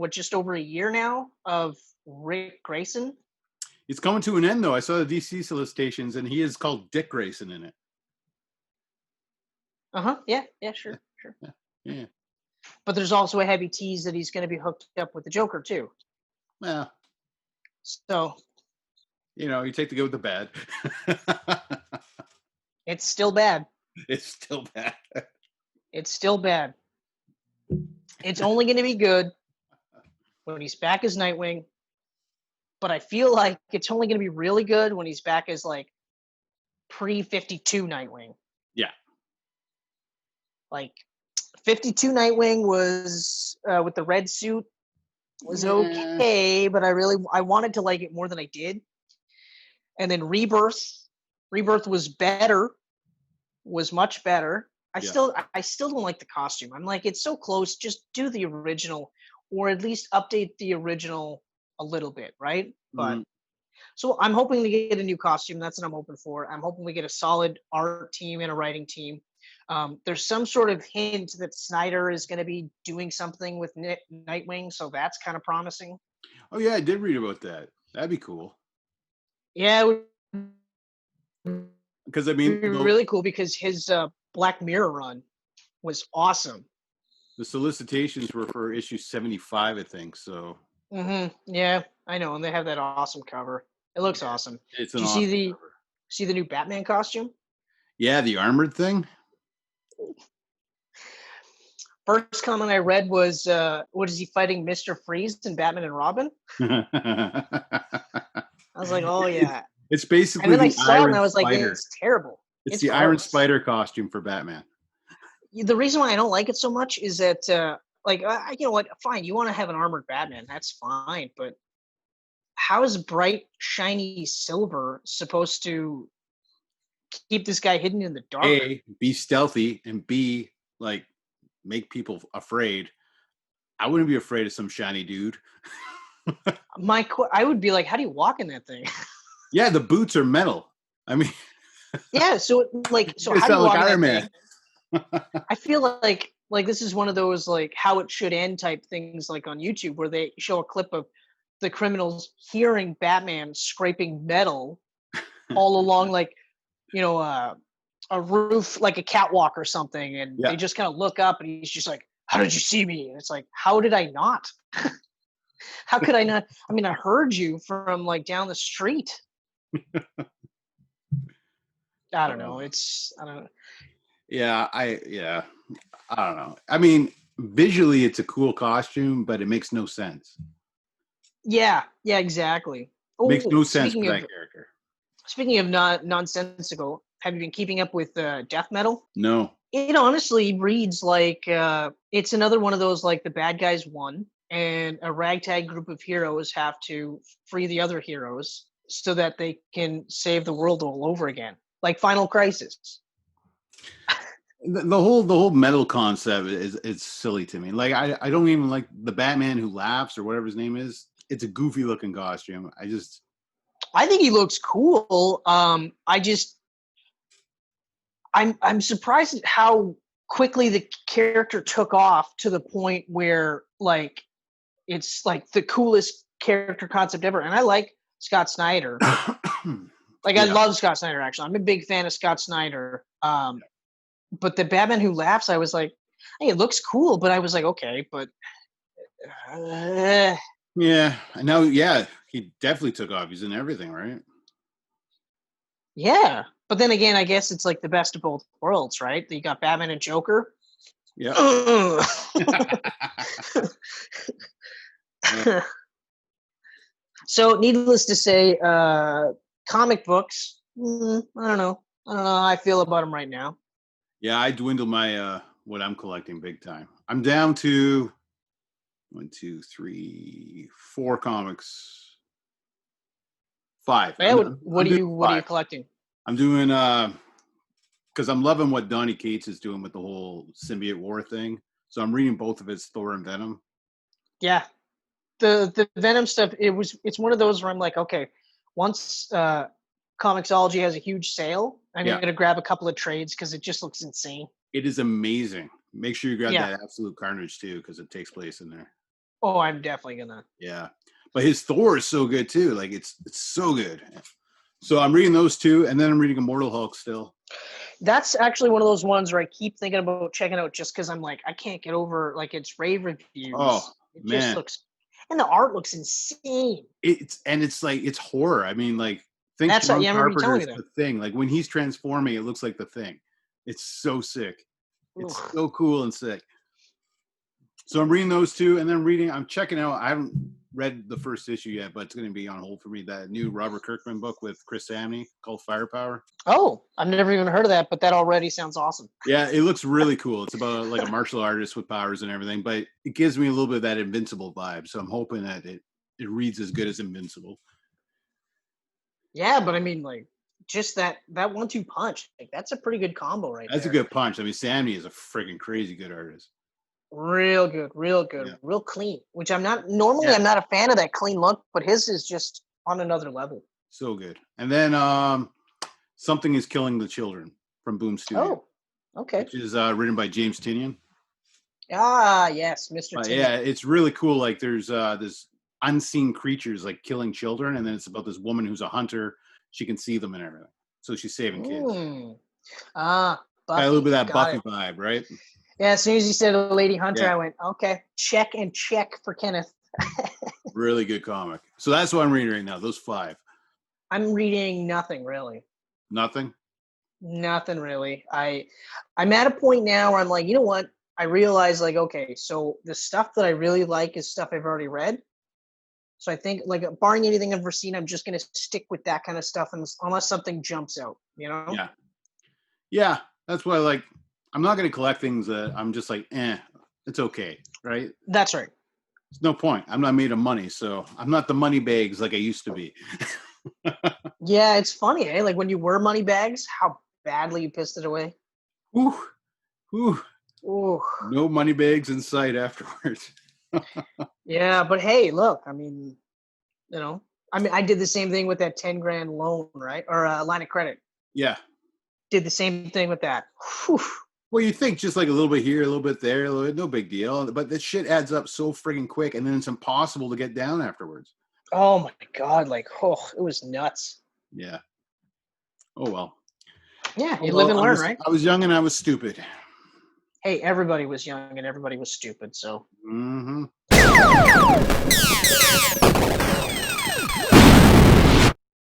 just over a year now of Rick Grayson. It's coming to an end, though. I saw the DC solicitations, and he is called Dick Grayson in it. Yeah, sure. Yeah. But there's also a heavy tease that he's going to be hooked up with the Joker too. Well, so you take the good with the bad. It's still bad. It's still bad. It's still bad. It's only going to be good when he's back as Nightwing. But I feel like it's only going to be really good when he's back as like pre-52 Nightwing. Yeah. Like 52 Nightwing was with the red suit was okay, but I wanted to like it more than I did. And then Rebirth was better, was much better. I still don't like the costume. I'm like, it's so close. Just do the original, or at least update the original a little bit, right? But so I'm hoping to get a new costume. That's what I'm hoping for. I'm hoping we get a solid art team and a writing team. There's some sort of hint that Snyder is going to be doing something with Nightwing, so that's kind of promising. Oh yeah, I did read about that. That'd be cool. Yeah, because I mean, really cool because his Black Mirror run was awesome. The solicitations were for issue 75, I think. So. Yeah, I know, and they have that awesome cover. It looks awesome. It's Did you see the new Batman costume? Yeah, the armored thing. First comment I read was, what is he fighting, Mr. Freeze and Batman and Robin? I was like, oh, yeah. It's basically and then I saw it and I was like, it's terrible. It's the Iron Spider costume for Batman. The reason why I don't like it so much is that, you know what? Fine, you want to have an armored Batman. That's fine. But how is bright, shiny silver supposed to keep this guy hidden in the dark? A, be stealthy, and B, like, make people afraid. I wouldn't be afraid of some shiny dude. I would be like, how do you walk in that thing? Yeah, the boots are metal. I mean, yeah. So how do you walk Iron Man? I feel like this is one of those like how it should end type things, like on YouTube, where they show a clip of the criminals hearing Batman scraping metal all along, like, you know, a roof, like a catwalk or something, and they just kind of look up, and he's just like, "How did you see me?" And it's like, "How did I not? How could I not? I mean, I heard you from like down the street." I don't know. I don't know. Yeah, I don't know. I mean, visually, it's a cool costume, but it makes no sense. Yeah, exactly. Makes no sense for that character. Speaking of nonsensical, have you been keeping up with Death Metal? No. It honestly reads like it's another one of those, like, the bad guys won, and a ragtag group of heroes have to free the other heroes so that they can save the world all over again, like Final Crisis. The whole metal concept is silly to me. Like, I don't even like the Batman who laughs or whatever his name is. It's a goofy looking costume. I think he looks cool. I'm surprised at how quickly the character took off, to the point where, like, it's like the coolest character concept ever. And I like Scott Snyder. I love Scott Snyder, actually. I'm a big fan of Scott Snyder. But the Batman who laughs, I was like, hey, it looks cool, but I was like, okay, but yeah, I know. Yeah, he definitely took off. He's in everything, right? Yeah, but then again, I guess it's like the best of both worlds, right? You got Batman and Joker. Yeah. So, needless to say, comic books. I don't know how I feel about them right now. Yeah, I dwindled my what I'm collecting big time. I'm down to 1, 2, 3, 4 comics. 5. Yeah, what are you collecting? I'm doing because I'm loving what Donny Cates is doing with the whole symbiote war thing. So I'm reading both of his Thor and Venom. Yeah, the Venom stuff. It's one of those where I'm like, okay, once Comixology has a huge sale, I'm going to grab a couple of trades because it just looks insane. It is amazing. Make sure you grab that Absolute Carnage too, because it takes place in there. Oh, I'm definitely gonna. Yeah, but his Thor is so good too. Like it's so good. So I'm reading those two, and then I'm reading Immortal Hulk still. That's actually one of those ones where I keep thinking about checking out just because I'm like, I can't get over like its rave reviews. Oh It just man, looks, and the art looks insane. it's like it's horror. I mean, like think That's how, John yeah, I remember you telling Carpenter's me that. The Thing. Like when he's transforming, it looks like The Thing. It's so sick. It's Ugh. so cool and sick. So I'm reading those two, and then I'm checking out. I haven't read the first issue yet, but it's going to be on hold for me. That new Robert Kirkman book with Chris Samney called Firepower. Oh, I've never even heard of that, but that already sounds awesome. Yeah, it looks really cool. It's about like a martial artist with powers and everything, but it gives me a little bit of that Invincible vibe. So I'm hoping that it reads as good as Invincible. Yeah, but I mean, like, just that 1-2 punch, like that's a pretty good combo right That's there. a good punch. I mean, Samney is a freaking crazy good artist. Real good, Yeah. real clean. Which I'm not normally. Yeah. I'm not a fan of that clean look, but his is just on another level. So good. And then Something is Killing the Children from Boom Studio. Oh, okay. Which is written by James Tynion. Ah, yes, Mr. Tynion. Yeah, it's really cool. Like there's this unseen creatures like killing children, and then it's about this woman who's a hunter. She can see them and everything, so she's saving kids. Ah, Got a little bit of that Buffy Buffy vibe, right? Yeah, as soon as you said a lady hunter, Yeah. I went, okay, check for Kenneth. Really good comic. So that's what I'm reading right now. Those 5. I'm reading nothing really. Nothing. Nothing really. I'm at a point now where I'm like, you know what? I realize like, okay, so the stuff that I really like is stuff I've already read. So I think like barring anything I've ever seen, I'm just gonna stick with that kind of stuff unless something jumps out, you know? Yeah. Yeah. That's why like I'm not gonna collect things that I'm just like, it's okay, right? That's right. There's no point. I'm not made of money, so I'm not the money bags like I used to be. Yeah, it's funny, eh? Like when you were money bags, how badly you pissed it away. Whew. Whew. Ooh. No money bags in sight afterwards. Yeah, but hey, look, I mean, I did the same thing with that 10 grand loan, right? Or line of credit. Yeah. Did the same thing with that. Whew. Well, you think just like a little bit here, a little bit there, no big deal. But this shit adds up so friggin' quick, and then it's impossible to get down afterwards. Oh my God, like, it was nuts. Yeah. Oh, well. Yeah, you live and learn, right? I was young and I was stupid. Hey, everybody was young and everybody was stupid, so. Mm-hmm.